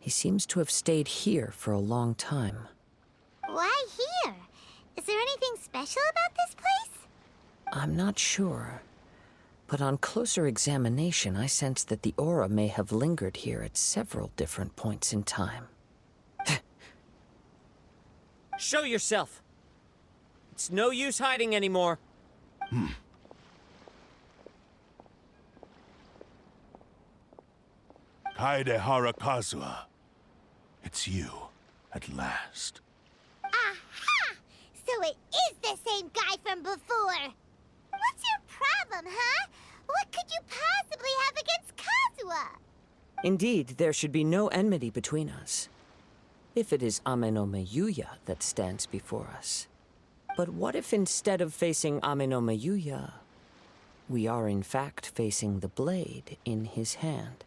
He seems to have stayed here for a long time. Why here? Is there anything special about this place? I'm not sure. But on closer examination, I sense that the aura may have lingered here at several different points in time. Show yourself! It's no use hiding anymore. KAZUHA. It's you, at last. Aha! So it is the same guy from before! What's your problem, huh? What could you possibly have against KAZUHA? Indeed, there should be no enmity between us. If it is Ame-no-me Yuya that stands before us. But what if instead of facing Ame-no-me Yuya, we are in fact facing the blade in his hand?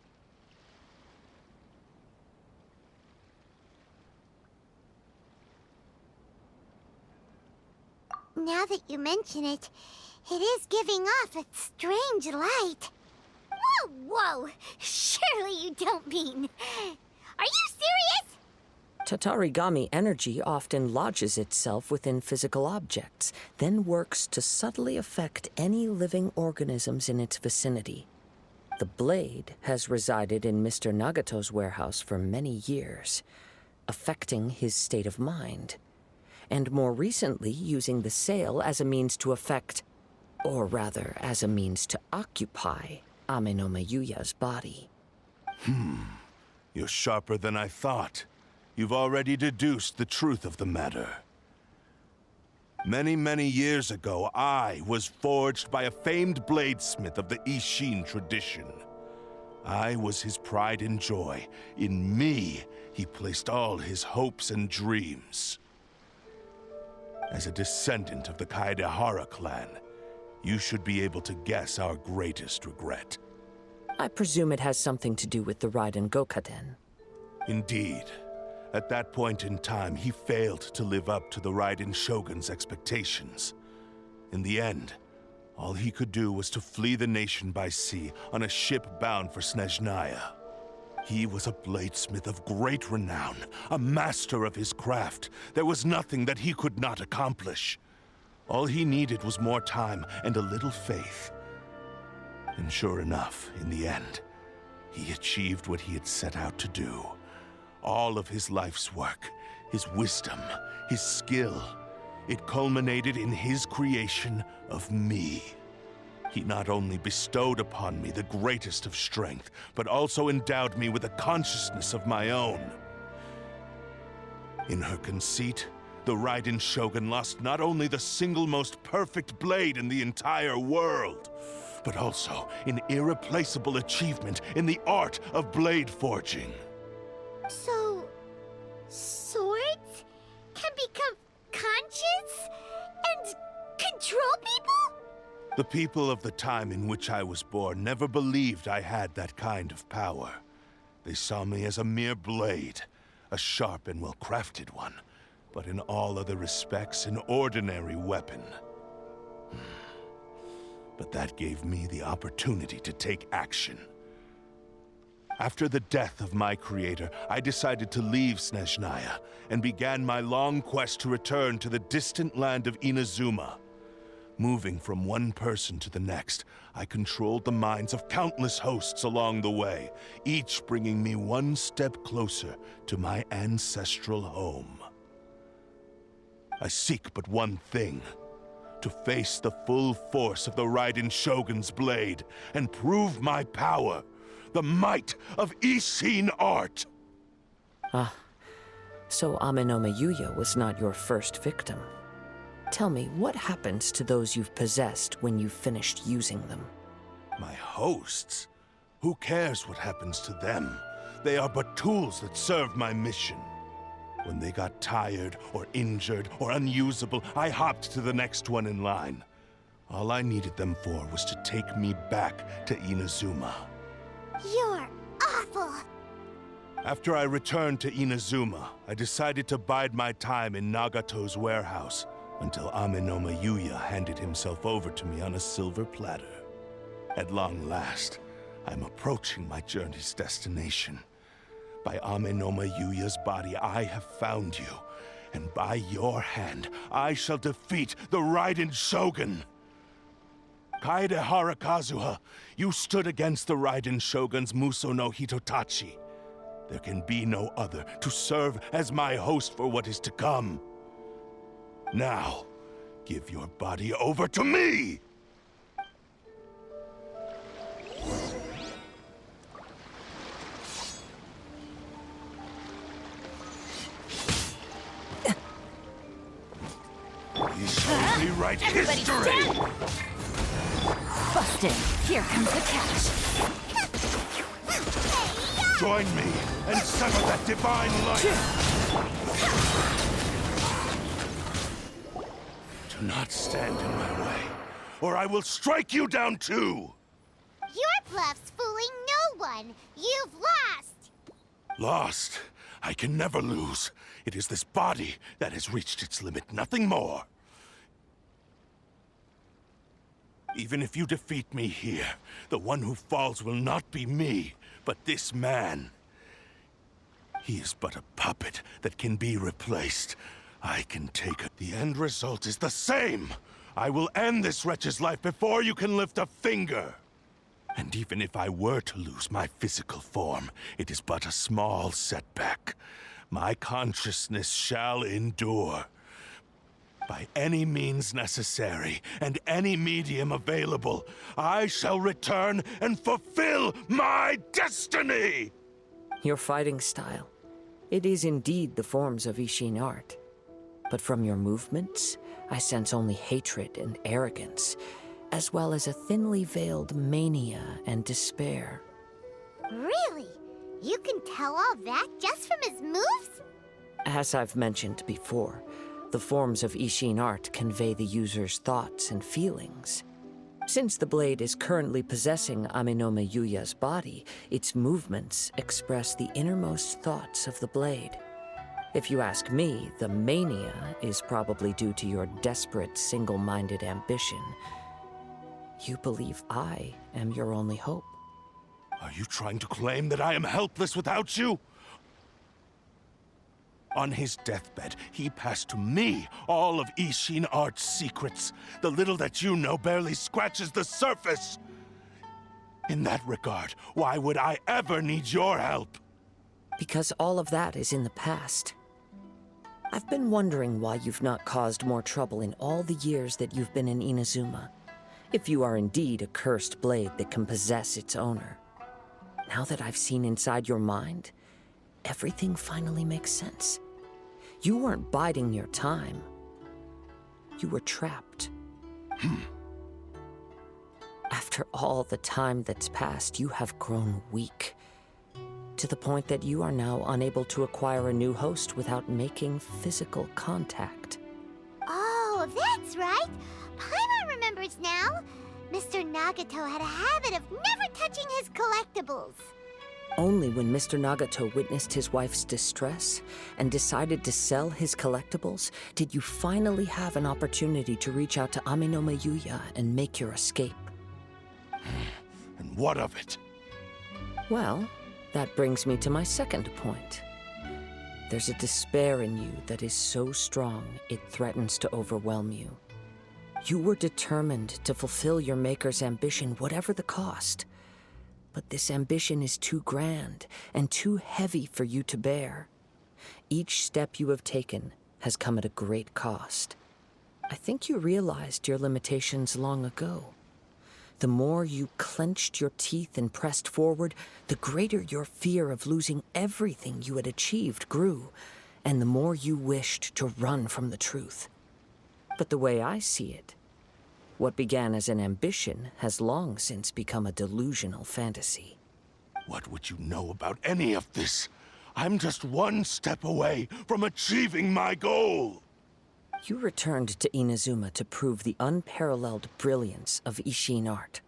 Now that you mention it, it is giving off a strange light. Whoa, whoa! Surely you don't mean... Are you serious? Tatarigami energy often lodges itself within physical objects, then works to subtly affect any living organisms in its vicinity. The blade has resided in Mr. Nagato's warehouse for many years, affecting his state of mind, and more recently using the sale as a means to affect, or rather as a means to occupy, Ame-no-me Yuya's body. You're sharper than I thought. You've already deduced the truth of the matter. Many, many years ago, I was forged by a famed bladesmith of the ISSHIN tradition. I was his pride and joy. In me, he placed all his hopes and dreams. As a descendant of the KAZUHA clan, you should be able to guess our greatest regret. I presume it has something to do with the Raiden Gokaden. Indeed. At that point in time, he failed to live up to the Raiden Shogun's expectations. In the end, all he could do was to flee the nation by sea on a ship bound for Snezhnaya. He was a bladesmith of great renown, a master of his craft. There was nothing that he could not accomplish. All he needed was more time and a little faith. And sure enough, in the end, he achieved what he had set out to do. All of his life's work, his wisdom, his skill, it culminated in his creation of me. He not only bestowed upon me the greatest of strength, but also endowed me with a consciousness of my own. In her conceit, the Raiden Shogun lost not only the single most perfect blade in the entire world, but also an irreplaceable achievement in the art of blade forging. So... swords can become conscious and control people? The people of the time in which I was born never believed I had that kind of power. They saw me as a mere blade, a sharp and well-crafted one, but in all other respects an ordinary weapon. But that gave me the opportunity to take action. After the death of my creator, I decided to leave Snezhnaya and began my long quest to return to the distant land of Inazuma. Moving from one person to the next, I controlled the minds of countless hosts along the way, each bringing me one step closer to my ancestral home. I seek but one thing: to face the full force of the Raiden Shogun's blade and prove my power, the might of ISSHIN art! So Ame-no-me Yuya was not your first victim. Tell me, what happens to those you've possessed when you've finished using them? My hosts? Who cares what happens to them? They are but tools that serve my mission. When they got tired, or injured, or unusable, I hopped to the next one in line. All I needed them for was to take me back to Inazuma. You're awful! After I returned to Inazuma, I decided to bide my time in Nagato's warehouse until Ame-no-me Yuya handed himself over to me on a silver platter. At long last, I'm approaching my journey's destination. By Amenoma Yuya's body, I have found you. And by your hand, I shall defeat the Raiden Shogun. Kaedehara KAZUHA, you stood against the Raiden Shogun's Muso no Hitotachi. There can be no other to serve as my host for what is to come. Now, give your body over to me! We shall rewrite history! Busted! Here comes the catch! Join me and sever that divine light! Do not stand in my way, or I will strike you down too! Your bluff's fooling no one. You've lost. Lost? I can never lose. It is this body that has reached its limit, nothing more. Even if you defeat me here, the one who falls will not be me, but this man. He is but a puppet that can be replaced. I can take it. The end result is the same. I will end this wretch's life before you can lift a finger. And even if I were to lose my physical form, it is but a small setback. My consciousness shall endure. By any means necessary, and any medium available, I shall return and fulfill my destiny! Your fighting style. It is indeed the forms of ISSHIN art. But from your movements, I sense only hatred and arrogance, as well as a thinly veiled mania and despair. Really? You can tell all that just from his moves? As I've mentioned before, the forms of ISSHIN art convey the user's thoughts and feelings. Since the blade is currently possessing Amenoma Yuya's body, its movements express the innermost thoughts of the blade. If you ask me, the mania is probably due to your desperate, single-minded ambition. You believe I am your only hope. Are you trying to claim that I am helpless without you? On his deathbed, he passed to me all of ISSHIN art's secrets. The little that you know barely scratches the surface. In that regard, why would I ever need your help? Because all of that is in the past. I've been wondering why you've not caused more trouble in all the years that you've been in Inazuma. If you are indeed a cursed blade that can possess its owner. Now that I've seen inside your mind, everything finally makes sense. You weren't biding your time. You were trapped. After all the time that's passed, you have grown weak. To the point that you are now unable to acquire a new host without making physical contact. Oh, that's right. Paimon remembers now. Mr. Nagato had a habit of never touching his collectibles. Only when Mr. Nagato witnessed his wife's distress and decided to sell his collectibles did you finally have an opportunity to reach out to Amenoma Yuya and make your escape. And what of it? Well, that brings me to my second point. There's a despair in you that is so strong it threatens to overwhelm you. You were determined to fulfill your maker's ambition, whatever the cost. But this ambition is too grand and too heavy for you to bear. Each step you have taken has come at a great cost. I think you realized your limitations long ago. The more you clenched your teeth and pressed forward, the greater your fear of losing everything you had achieved grew, and the more you wished to run from the truth. But the way I see it, what began as an ambition has long since become a delusional fantasy. What would you know about any of this? I'm just one step away from achieving my goal! You returned to Inazuma to prove the unparalleled brilliance of ISSHIN art.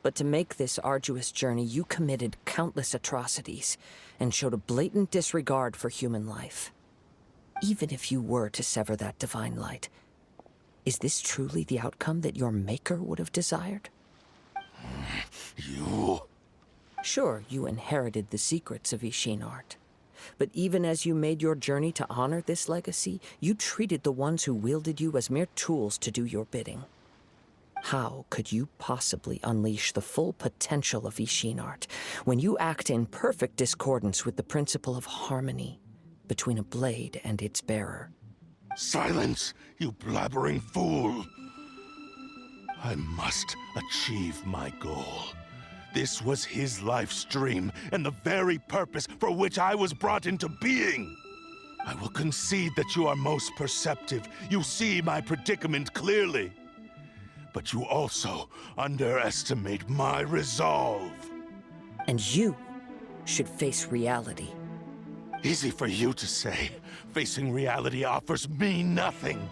But to make this arduous journey, you committed countless atrocities and showed a blatant disregard for human life. Even if you were to sever that divine light, is this truly the outcome that your maker would have desired? You... Sure, you inherited the secrets of ISSHIN art. But even as you made your journey to honor this legacy, you treated the ones who wielded you as mere tools to do your bidding. How could you possibly unleash the full potential of ISSHIN art when you act in perfect discordance with the principle of harmony between a blade and its bearer? Silence, you blabbering fool! I must achieve my goal. This was his life's dream, and the very purpose for which I was brought into being. I will concede that you are most perceptive. You see my predicament clearly. But you also underestimate my resolve. And you should face reality. Easy for you to say. Facing reality offers me nothing.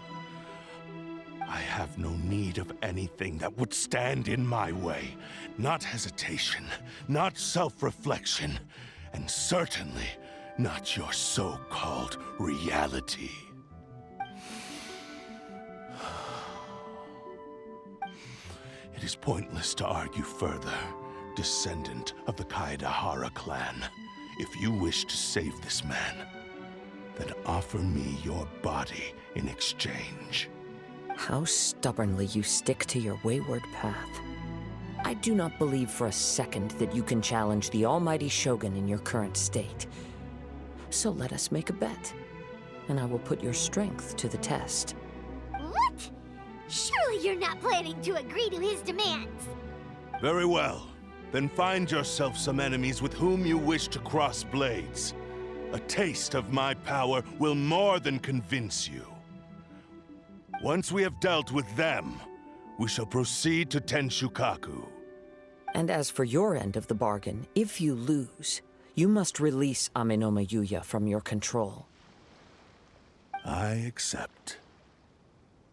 I have no need of anything that would stand in my way. Not hesitation, not self-reflection, and certainly not your so-called reality. It is pointless to argue further, descendant of the KAZUHA clan. If you wish to save this man, then offer me your body in exchange. How stubbornly you stick to your wayward path. I do not believe for a second that you can challenge the almighty Shogun in your current state. So let us make a bet, and I will put your strength to the test. What? Surely you're not planning to agree to his demands. Very well. Then find yourself some enemies with whom you wish to cross blades. A taste of my power will more than convince you. Once we have dealt with them, we shall proceed to Tenshukaku. And as for your end of the bargain, if you lose, you must release Amenoma Yuya from your control. I accept.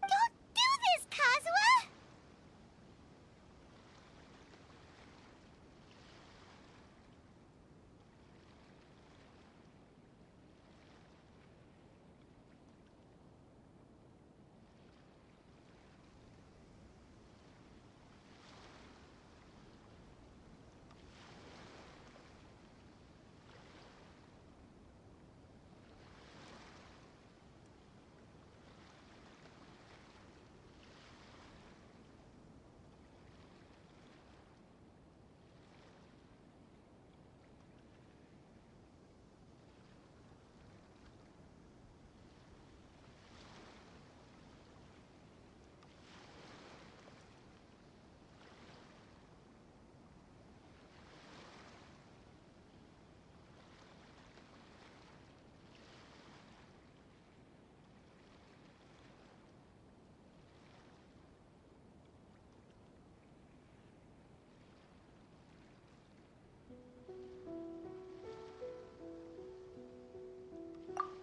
Don't do this, Kazuha!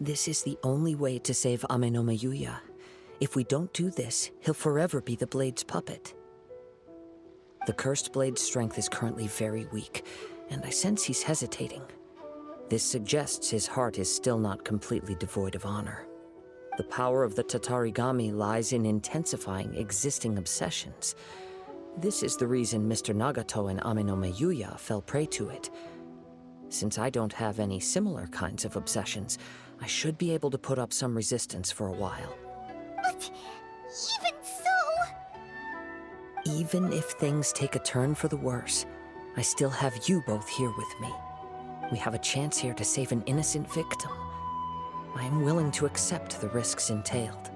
This is the only way to save Amenoma Yuya. If we don't do this, he'll forever be the Blade's puppet. The Cursed Blade's strength is currently very weak, and I sense he's hesitating. This suggests his heart is still not completely devoid of honor. The power of the Tatarigami lies in intensifying existing obsessions. This is the reason Mr. Nagato and Amenoma Yuya fell prey to it. Since I don't have any similar kinds of obsessions, I should be able to put up some resistance for a while. But even so... Even if things take a turn for the worse, I still have you both here with me. We have a chance here to save an innocent victim. I am willing to accept the risks entailed.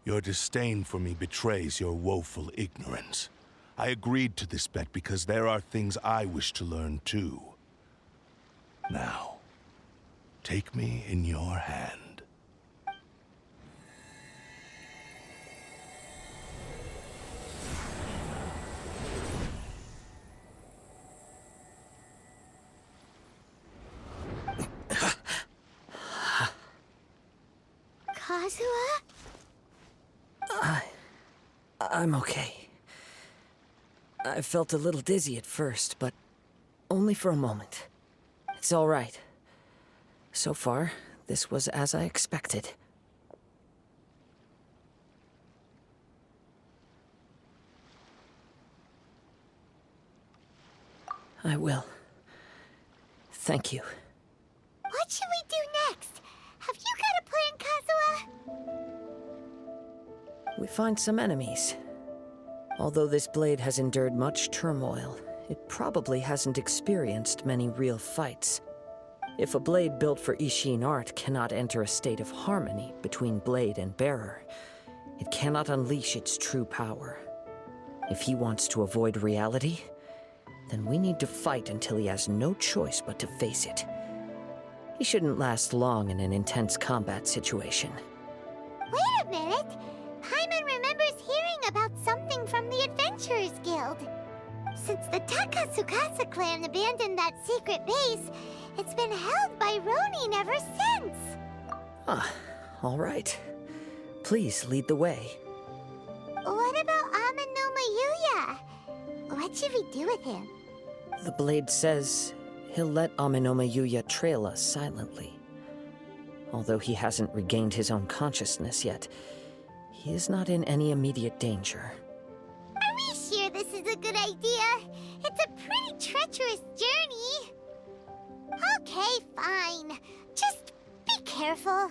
Your disdain for me betrays your woeful ignorance. I agreed to this bet because there are things I wish to learn too. Now, take me in your hand. Kazuha? I'm okay. I felt a little dizzy at first, but only for a moment. It's all right. So far, this was as I expected. I will. Thank you. What should we do next? Have you got a plan, Kazuha? We find some enemies. Although this blade has endured much turmoil, it probably hasn't experienced many real fights. If a blade built for ISSHIN art cannot enter a state of harmony between blade and bearer, it cannot unleash its true power. If he wants to avoid reality, then we need to fight until he has no choice but to face it. He shouldn't last long in an intense combat situation. Wait a minute! Paimon remembers hearing about something from the Adventurers Guild. Since the Takasukasa clan abandoned that secret base, it's been held by Ronin ever since. Ah, all right. Please lead the way. What about Amanoma Yuya? What should we do with him? The blade says he'll let Amanoma Yuya trail us silently. Although he hasn't regained his own consciousness yet, he is not in any immediate danger. Are we sure this is a good idea? It's a pretty treacherous journey. Okay, fine. Just be careful.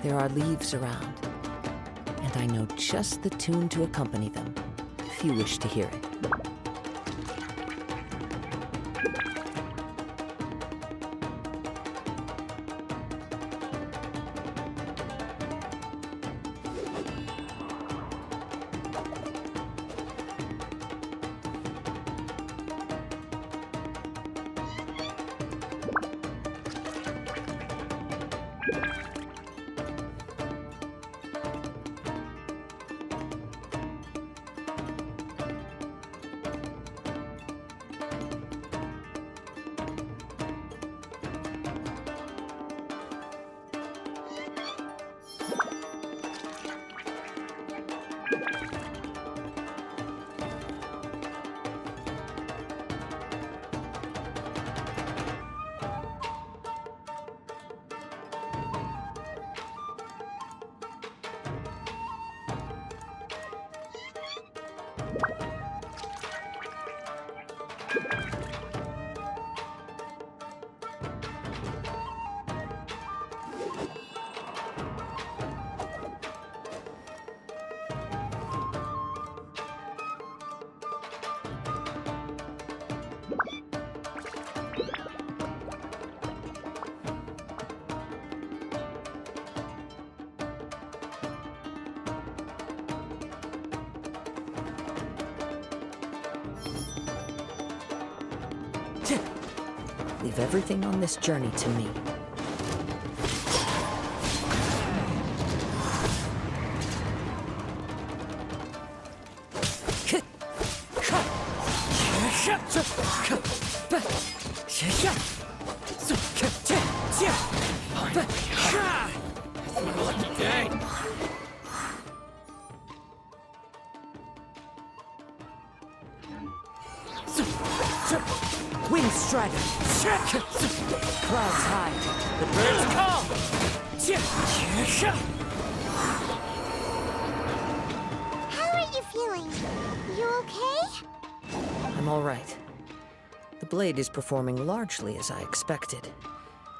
There are leaves around, and I know just the tune to accompany them, if you wish to hear it. Leave everything on this journey to me. Wind Strider! Clouds high. The birds call! How are you feeling? You okay? I'm all right. The blade is performing largely as I expected.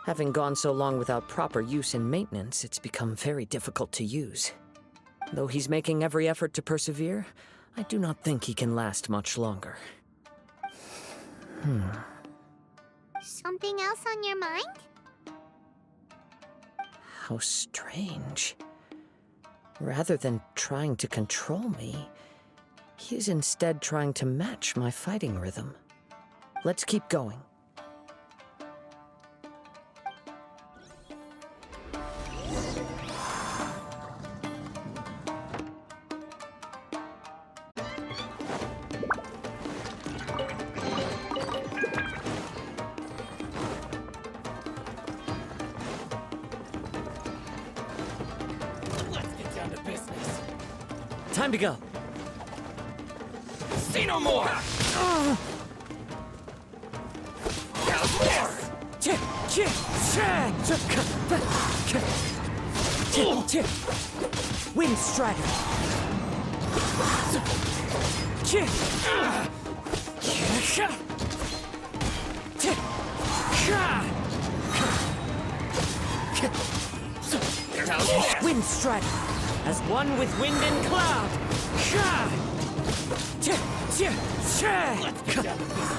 Having gone so long without proper use and maintenance, it's become very difficult to use. Though he's making every effort to persevere, I do not think he can last much longer. Something else on your mind? How strange. Rather than trying to control me, he is instead trying to match my fighting rhythm. Let's keep going. Time to go. See no more! Wind Strider! Wind Strider! As one with wind and cloud! Let's get down to business.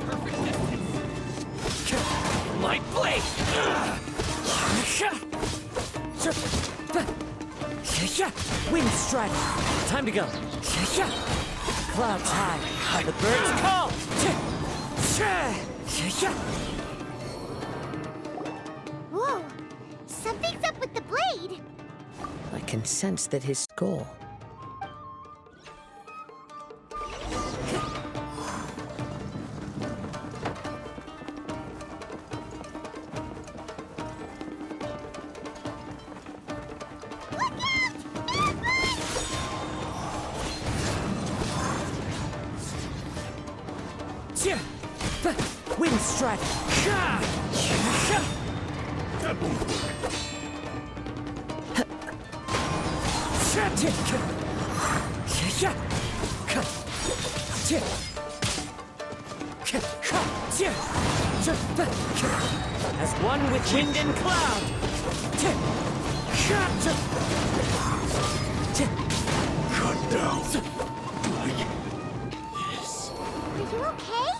Perfect distance. My blade! Wind Strider! Time to go. Clouds high. The birds call! Whoa! Something's up with the blade! I can sense that his goal. Wind Strider! As one with wind and cloud! Cut down. Like this. Are you okay?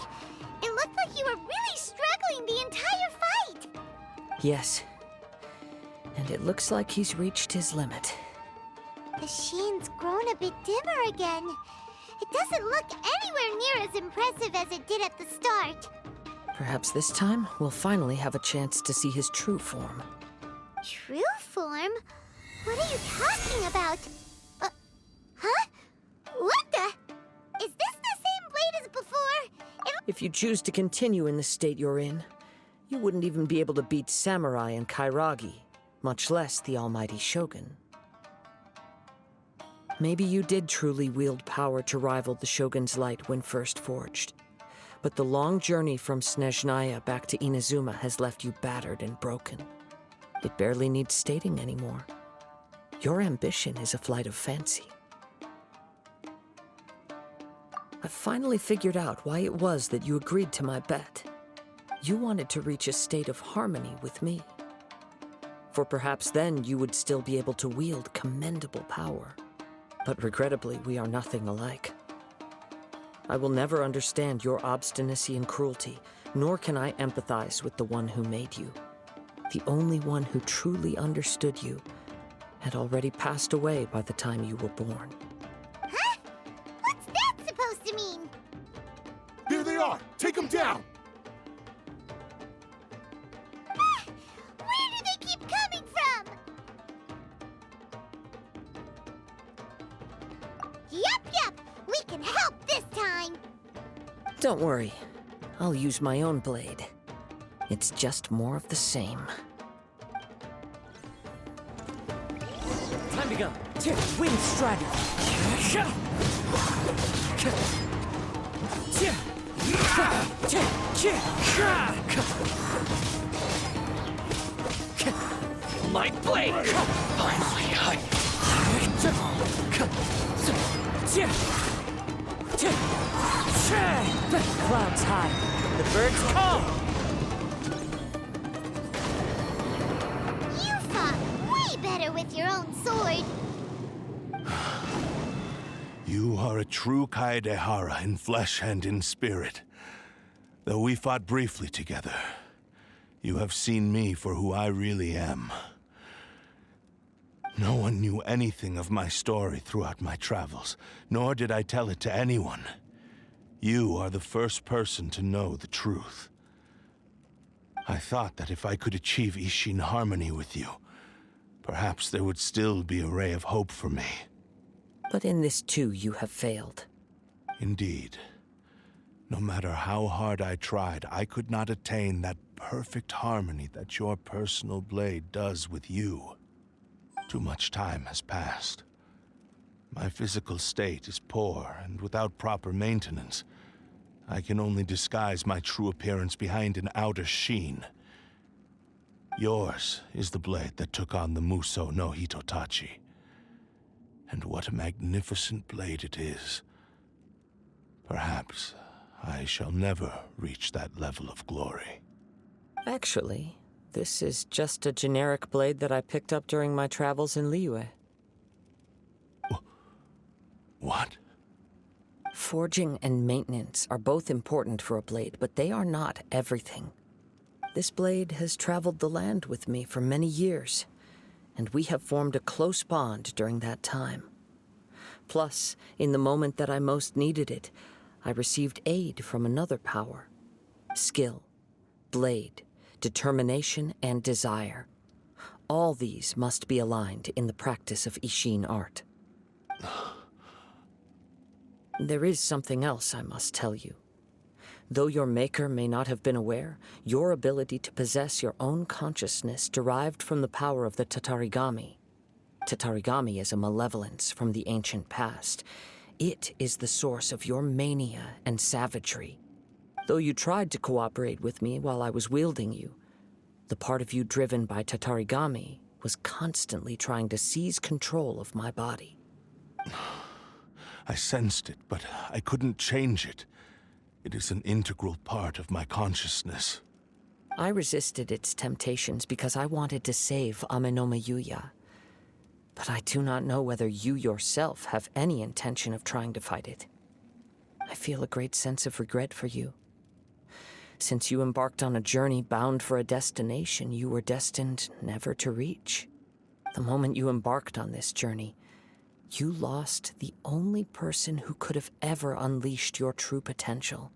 It looked like you were really struggling the entire fight! Yes. And it looks like he's reached his limit. The sheen's grown a bit dimmer again. It doesn't look anywhere near as impressive as it did at the start. Perhaps this time we'll finally have a chance to see his true form. True form? What are you talking about? Huh? What the? Is this the same blade as before? If you choose to continue in the state you're in, you wouldn't even be able to beat Samurai and Kairagi, much less the almighty Shogun. Maybe you did truly wield power to rival the Shogun's light when first forged. But the long journey from Snezhnaya back to Inazuma has left you battered and broken. It barely needs stating anymore. Your ambition is a flight of fancy. I've finally figured out why it was that you agreed to my bet. You wanted to reach a state of harmony with me. For perhaps then you would still be able to wield commendable power. But regrettably, we are nothing alike. I will never understand your obstinacy and cruelty, nor can I empathize with the one who made you. The only one who truly understood you had already passed away by the time you were born. Huh? What's that supposed to mean? There they are! Take them down! Where do they keep coming from? Yup, we can help this time. Don't worry, I'll use my own blade. It's just more of the same. Time to go. Wind Strider. My blade! Finally, Clouds high. The birds call. You fought way better with your own sword. You are a true Kaedehara in flesh and in spirit. Though we fought briefly together, you have seen me for who I really am. No one knew anything of my story throughout my travels, nor did I tell it to anyone. You are the first person to know the truth. I thought that if I could achieve ISSHIN harmony with you, perhaps there would still be a ray of hope for me. But in this too, you have failed. Indeed. No matter how hard I tried, I could not attain that perfect harmony that your personal blade does with you. Too much time has passed. My physical state is poor, and without proper maintenance, I can only disguise my true appearance behind an outer sheen. Yours is the blade that took on the Muso no Hitotachi. And what a magnificent blade it is. Perhaps I shall never reach that level of glory. Actually, this is just a generic blade that I picked up during my travels in Liyue. What? Forging and maintenance are both important for a blade, but they are not everything. This blade has traveled the land with me for many years, and we have formed a close bond during that time. Plus, in the moment that I most needed it, I received aid from another power. Skill, blade, determination, and desire. All these must be aligned in the practice of ISSHIN art. There is something else I must tell you. Though your maker may not have been aware, your ability to possess your own consciousness derived from the power of the Tatarigami. Tatarigami is a malevolence from the ancient past. It is the source of your mania and savagery. Though you tried to cooperate with me while I was wielding you, the part of you driven by Tatarigami was constantly trying to seize control of my body. I sensed it, but I couldn't change it. It is an integral part of my consciousness. I resisted its temptations because I wanted to save Amenoma Yuya. But I do not know whether you yourself have any intention of trying to fight it. I feel a great sense of regret for you. Since you embarked on a journey bound for a destination you were destined never to reach. The moment you embarked on this journey, you lost the only person who could have ever unleashed your true potential.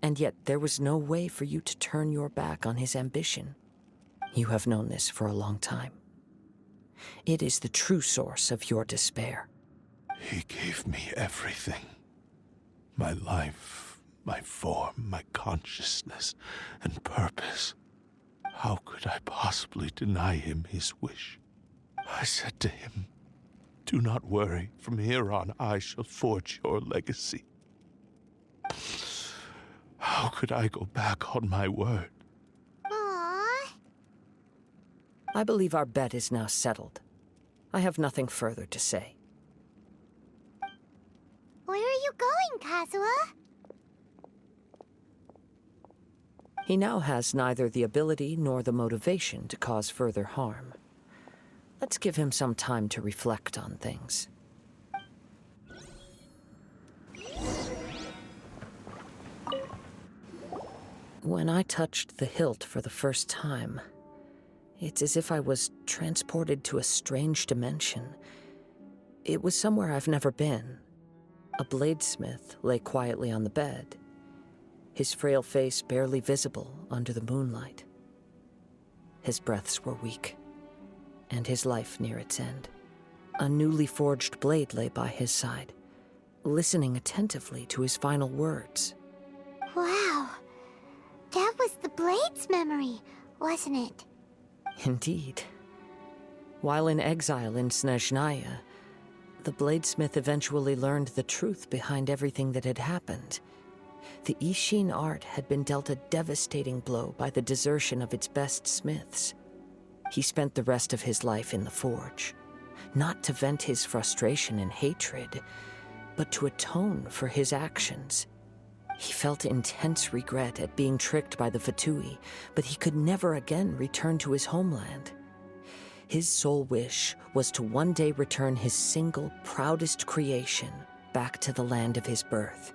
And yet there was no way for you to turn your back on his ambition. You have known this for a long time. It is the true source of your despair. He gave me everything. My life, my form, my consciousness, and purpose. How could I possibly deny him his wish? I said to him, Do not worry. From here on, I shall forge your legacy. How could I go back on my word? Aww. I believe our bet is now settled. I have nothing further to say. Where are you going, Kazuha? He now has neither the ability nor the motivation to cause further harm. Let's give him some time to reflect on things. When I touched the hilt for the first time, it's as if I was transported to a strange dimension. It was somewhere I've never been. A bladesmith lay quietly on the bed, his frail face barely visible under the moonlight. His breaths were weak, and his life near its end. A newly forged blade lay by his side, listening attentively to his final words. Wow. That was the Blade's memory, wasn't it? Indeed. While in exile in Snezhnaya, the bladesmith eventually learned the truth behind everything that had happened. The ISSHIN art had been dealt a devastating blow by the desertion of its best smiths. He spent the rest of his life in the forge, not to vent his frustration and hatred, but to atone for his actions. He felt intense regret at being tricked by the Fatui, but he could never again return to his homeland. His sole wish was to one day return his single, proudest creation back to the land of his birth.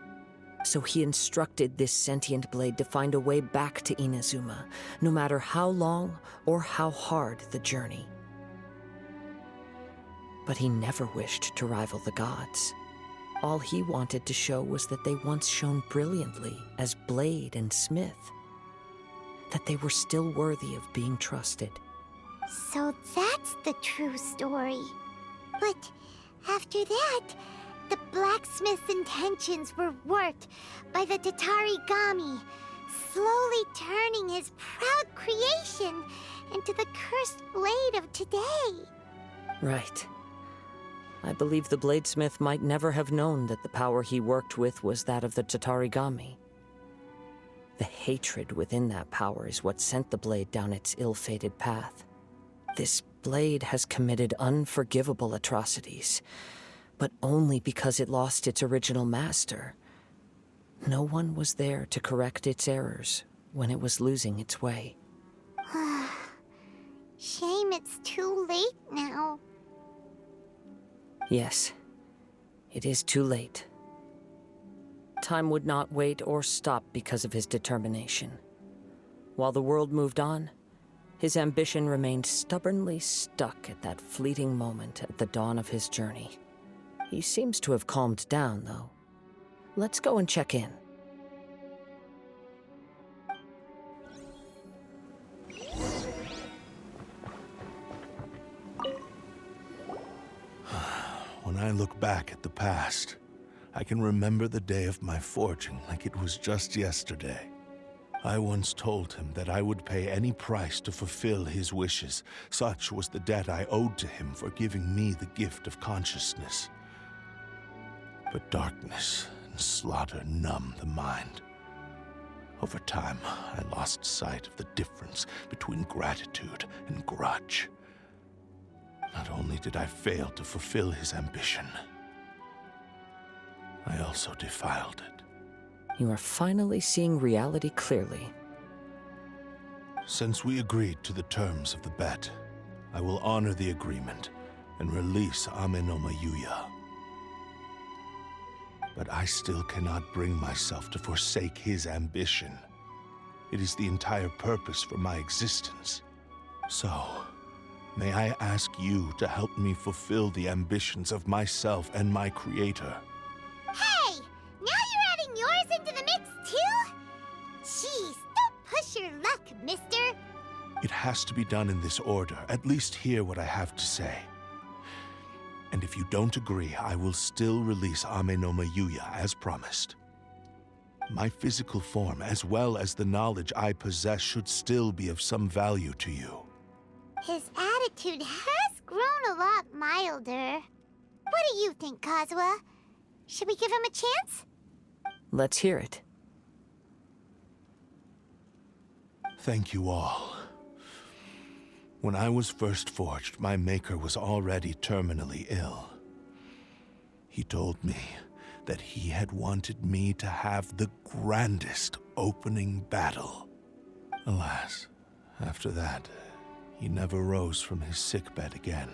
So he instructed this sentient blade to find a way back to Inazuma, no matter how long or how hard the journey. But he never wished to rival the gods. All he wanted to show was that they once shone brilliantly as blade and smith, that they were still worthy of being trusted. So that's the true story. But after that, the blacksmith's intentions were worked by the Tatarigami, slowly turning his proud creation into the cursed blade of today. Right. I believe the bladesmith might never have known that the power he worked with was that of the Tatarigami. The hatred within that power is what sent the blade down its ill-fated path. This blade has committed unforgivable atrocities, but only because it lost its original master. No one was there to correct its errors when it was losing its way. Shame it's too late now. Yes, it is too late. Time would not wait or stop because of his determination. While the world moved on, his ambition remained stubbornly stuck at that fleeting moment at the dawn of his journey. He seems to have calmed down, though. Let's go and check in. When I look back at the past, I can remember the day of my forging like it was just yesterday. I once told him that I would pay any price to fulfill his wishes. Such was the debt I owed to him for giving me the gift of consciousness. But darkness and slaughter numb the mind. Over time, I lost sight of the difference between gratitude and grudge. Not only did I fail to fulfill his ambition, I also defiled it. You are finally seeing reality clearly. Since we agreed to the terms of the bet, I will honor the agreement and release Amenoma Yuya. But I still cannot bring myself to forsake his ambition. It is the entire purpose for my existence. So, may I ask you to help me fulfill the ambitions of myself and my creator? Hey! Now you're adding yours into the mix, too? Jeez, don't push your luck, mister. It has to be done in this order. At least hear what I have to say. And if you don't agree, I will still release Amenoma Yuya as promised. My physical form, as well as the knowledge I possess, should still be of some value to you. His attitude has grown a lot milder. What do you think, Kazuha? Should we give him a chance? Let's hear it. Thank you all. When I was first forged, my maker was already terminally ill. He told me that he had wanted me to have the grandest opening battle. Alas, after that, he never rose from his sickbed again.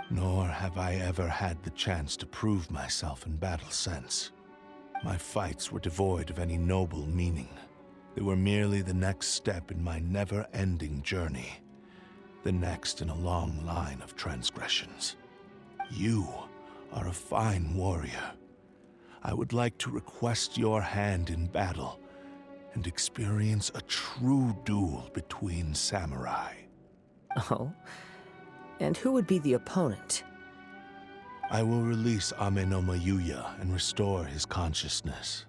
Nor have I ever had the chance to prove myself in battle since. My fights were devoid of any noble meaning. They were merely the next step in my never-ending journey. The next in a long line of transgressions. You are a fine warrior. I would like to request your hand in battle and experience a true duel between samurai. Oh? And who would be the opponent? I will release Amenoma Yuya and restore his consciousness.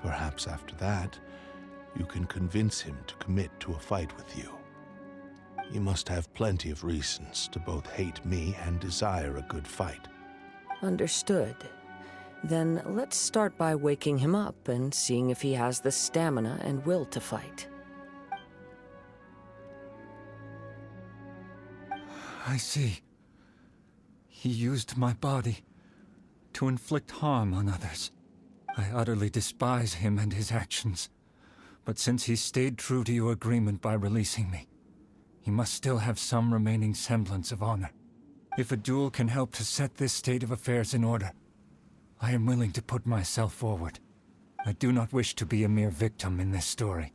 Perhaps after that, you can convince him to commit to a fight with you. He must have plenty of reasons to both hate me and desire a good fight. Understood. Then let's start by waking him up and seeing if he has the stamina and will to fight. I see. He used my body to inflict harm on others. I utterly despise him and his actions. But since he stayed true to your agreement by releasing me, he must still have some remaining semblance of honor. If a duel can help to set this state of affairs in order, I am willing to put myself forward. I do not wish to be a mere victim in this story.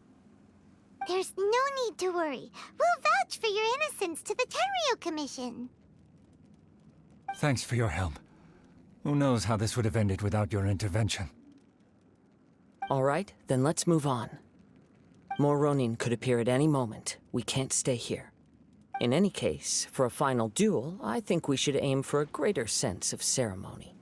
There's no need to worry. We'll vouch for your innocence to the Tenryu Commission. Thanks for your help. Who knows how this would have ended without your intervention? All right, then let's move on. More Ronin could appear at any moment. We can't stay here. In any case, for a final duel, I think we should aim for a greater sense of ceremony.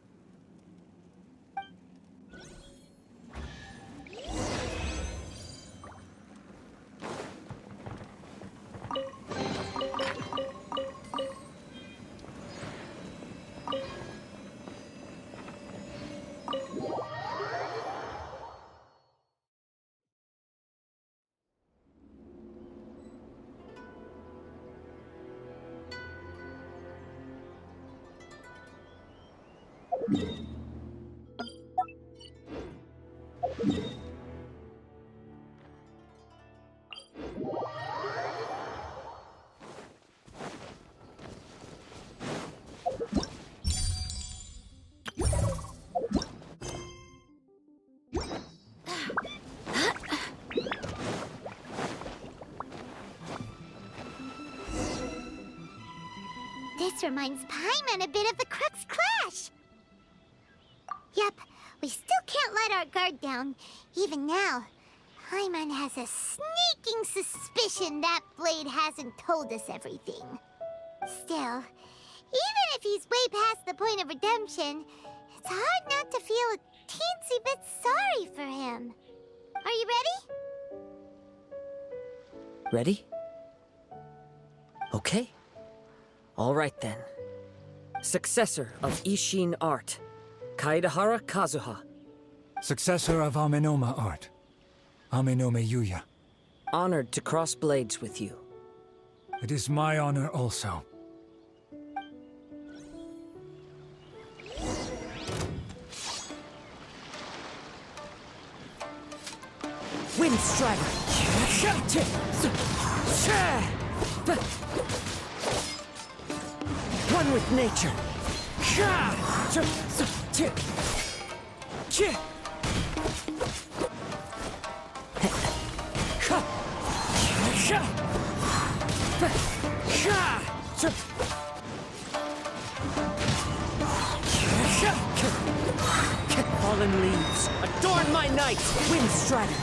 This reminds Paimon a bit of the Crux Clash. Yep, we still can't let our guard down. Even now, Paimon has a sneaking suspicion that Blade hasn't told us everything. Still, even if he's way past the point of redemption, it's hard not to feel a teensy bit sorry for him. Are you ready? Ready? Okay. All right then. Successor of ISSHIN art, Kaedahara KAZUHA. Successor of Amenoma art, Amenoma Yuya. Honored to cross blades with you. It is my honor also. Wind Strider! One with nature! Fallen leaves, adorn my night! Wind Strider!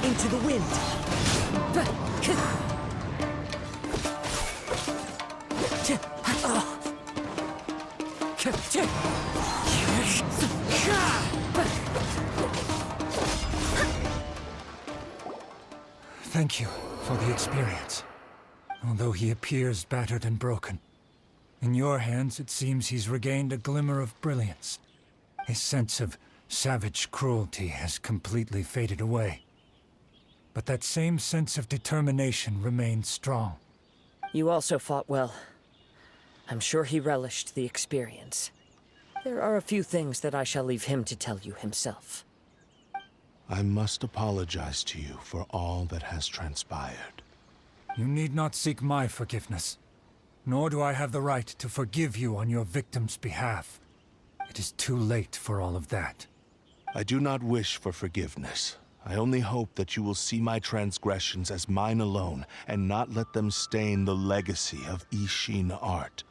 Into the wind! Thank you for the experience. although he appears battered and broken. In your hands, it seems he's regained a glimmer of brilliance. His sense of savage cruelty has completely faded away. But that same sense of determination remains strong. You also fought well. I'm sure he relished the experience. There are a few things that I shall leave him to tell you himself. I must apologize to you for all that has transpired. You need not seek my forgiveness, nor do I have the right to forgive you on your victim's behalf. It is too late for all of that. I do not wish for forgiveness. I only hope that you will see my transgressions as mine alone and not let them stain the legacy of ISSHIN art.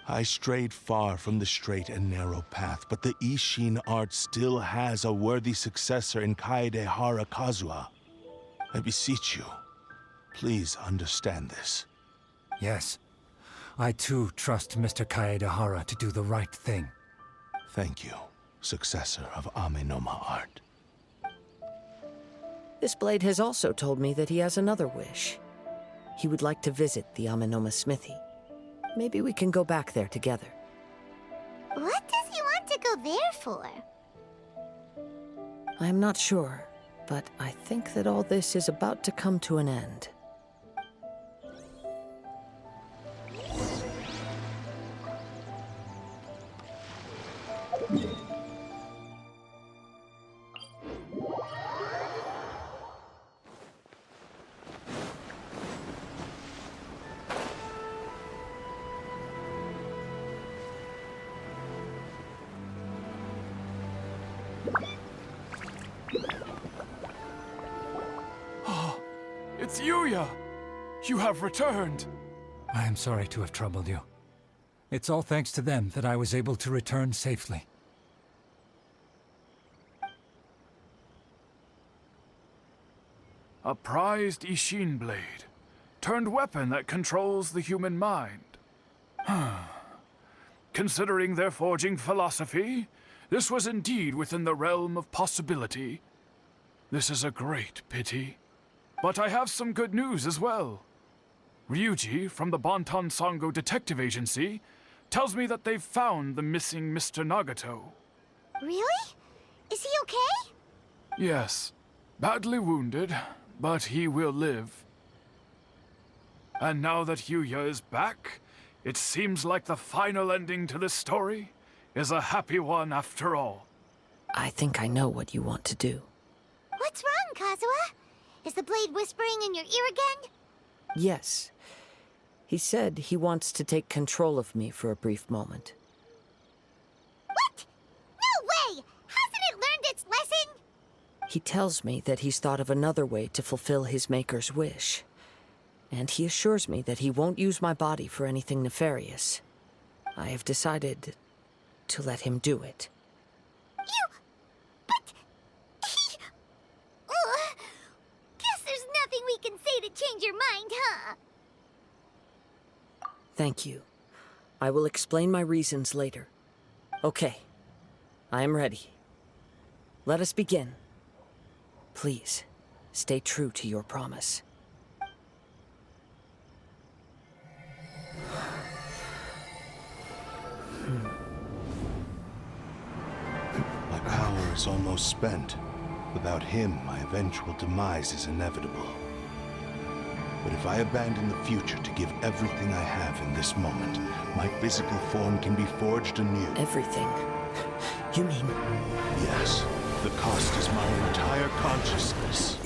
I strayed far from the straight and narrow path, but the ISSHIN art still has a worthy successor in KAZUHA KAZUHA. I beseech you, please understand this. Yes, I too trust Mr. Kaedehara to do the right thing. Thank you, successor of Amenoma art. This blade has also told me that he has another wish. He would like to visit the Amenoma smithy. Maybe we can go back there together. What does he want to go there for? I'm not sure, but I think that all this is about to come to an end. It's Yuya! You have returned! I am sorry to have troubled you. It's all thanks to them that I was able to return safely. A prized ISSHIN blade, turned weapon that controls the human mind. Considering their forging philosophy, this was indeed within the realm of possibility. This is a great pity. But I have some good news as well. Ryuji, from the Bonton Sango Detective Agency, tells me that they've found the missing Mr. Nagato. Really? Is he okay? Yes, badly wounded, but he will live. And now that Yuya is back, it seems like the final ending to this story is a happy one after all. I think I know what you want to do. What's wrong, Kazuha? Is the blade whispering in your ear again? Yes. He said he wants to take control of me for a brief moment. What? No way! Hasn't it learned its lesson? He tells me that he's thought of another way to fulfill his maker's wish. And he assures me that he won't use my body for anything nefarious. I have decided to let him do it. But... Ugh. Guess there's nothing we can say to change your mind, huh? Thank you. I will explain my reasons later. Okay. I am ready. Let us begin. Please, stay true to your promise. My power is almost spent. Without him, my eventual demise is inevitable. But if I abandon the future to give everything I have in this moment, my physical form can be forged anew. Everything? You mean... Yes. The cost is my entire consciousness.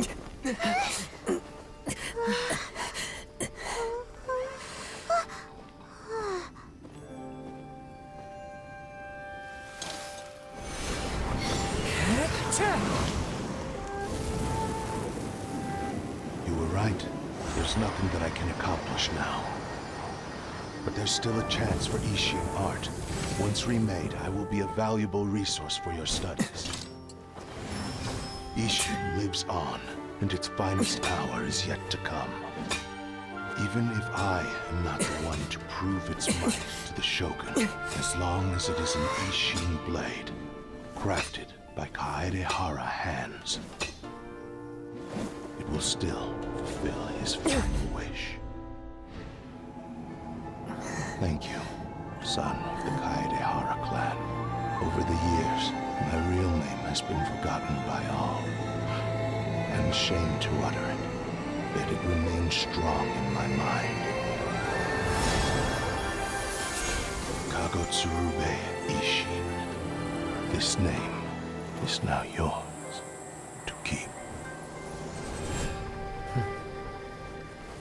You were right. There's nothing that I can accomplish now. But there's still a chance for ISSHIN art. Once remade, I will be a valuable resource for your studies. ISSHIN lives on, and its finest hour is yet to come. Even if I am not the one to prove its might to the Shogun, as long as it is an ISSHIN blade, crafted by Kaedehara hands, it will still fulfill his final wish. Thank you, son of the KAZUHA clan. Over the years, my real name has been forgotten by all. I'm ashamed to utter it, yet it remains strong in my mind. KAZUHA ISSHIN. This name is now yours to keep.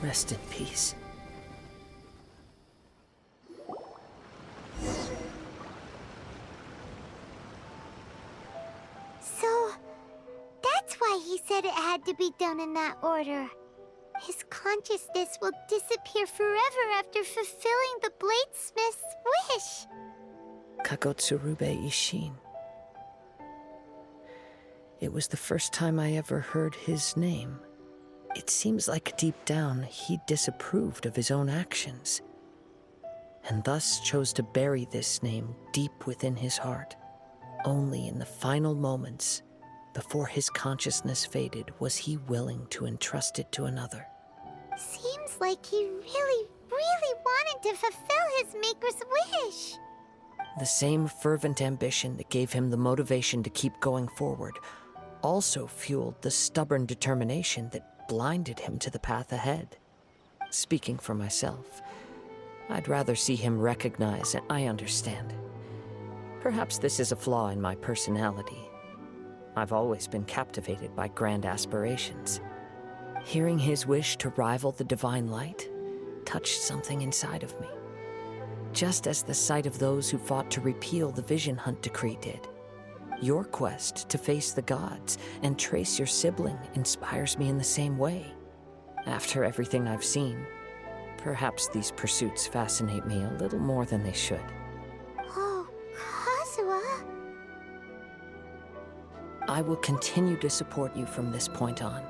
Rest in peace. So, that's why he said it had to be done in that order. His consciousness will disappear forever after fulfilling the bladesmith's wish. KAZUHA ISSHIN. It was the first time I ever heard his name. It seems like deep down he disapproved of his own actions, and thus chose to bury this name deep within his heart. Only in the final moments, before his consciousness faded, was he willing to entrust it to another. Seems like he really wanted to fulfill his maker's wish. The same fervent ambition that gave him the motivation to keep going forward also fueled the stubborn determination that blinded him to the path ahead. Speaking for myself, I'd rather see him recognize and I understand. Perhaps this is a flaw in my personality. I've always been captivated by grand aspirations. Hearing his wish to rival the divine light touched something inside of me, just as the sight of those who fought to repeal the Vision Hunt decree did. Your quest to face the gods and trace your sibling inspires me in the same way. After everything I've seen, perhaps these pursuits fascinate me a little more than they should. Oh, KAZUHA. I will continue to support you from this point on.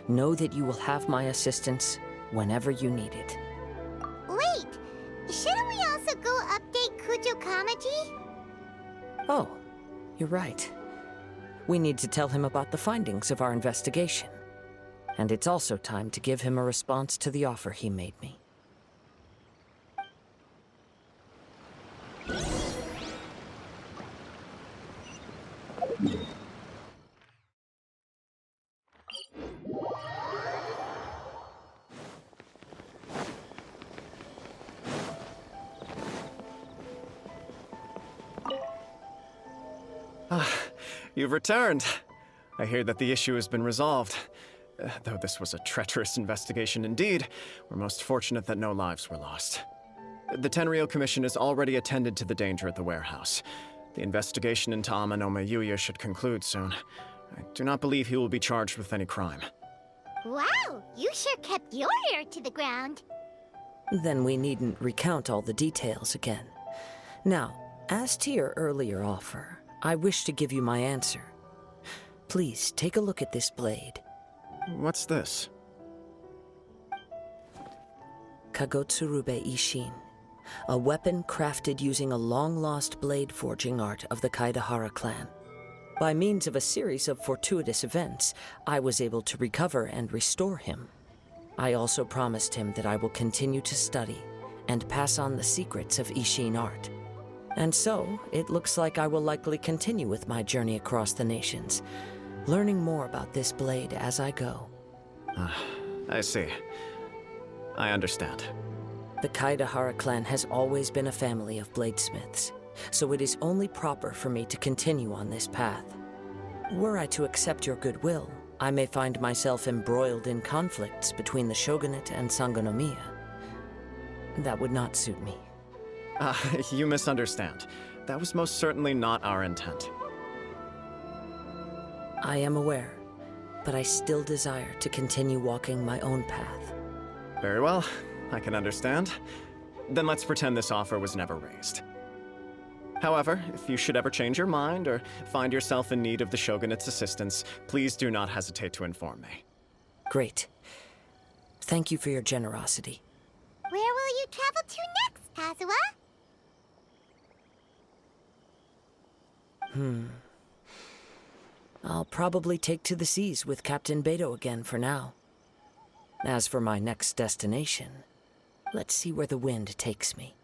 Know that you will have my assistance whenever you need it. Wait, shouldn't we also go update Kujokamaji? Oh, you're right. We need to tell him about the findings of our investigation. And it's also time to give him a response to the offer he made me. You've returned. I hear that the issue has been resolved. Though this was a treacherous investigation indeed, we're most fortunate that no lives were lost. The Tenryou Commission has already attended to the danger at the warehouse. The investigation into Amanome Yuya should conclude soon. I do not believe he will be charged with any crime. Wow, you sure kept your ear to the ground. Then we needn't recount all the details again. Now, as to your earlier offer, I wish to give you my answer. Please, take a look at this blade. What's this? KAZUHA ISSHIN, a weapon crafted using a long-lost blade forging art of the KAZUHA clan. By means of a series of fortuitous events, I was able to recover and restore him. I also promised him that I will continue to study and pass on the secrets of ISSHIN art. And so, it looks like I will likely continue with my journey across the nations, learning more about this blade as I go. I see. I understand. The KAZUHA clan has always been a family of bladesmiths, so it is only proper for me to continue on this path. Were I to accept your goodwill, I may find myself embroiled in conflicts between the shogunate and Sangonomiya. That would not suit me. You misunderstand. That was most certainly not our intent. I am aware, but I still desire to continue walking my own path. Very well, I can understand. Then let's pretend this offer was never raised. However, if you should ever change your mind or find yourself in need of the Shogunate's assistance, please do not hesitate to inform me. Great. Thank you for your generosity. Where will you travel to next, KAZUHA? I'll probably take to the seas with Captain Beto again for now. As for my next destination, let's see where the wind takes me.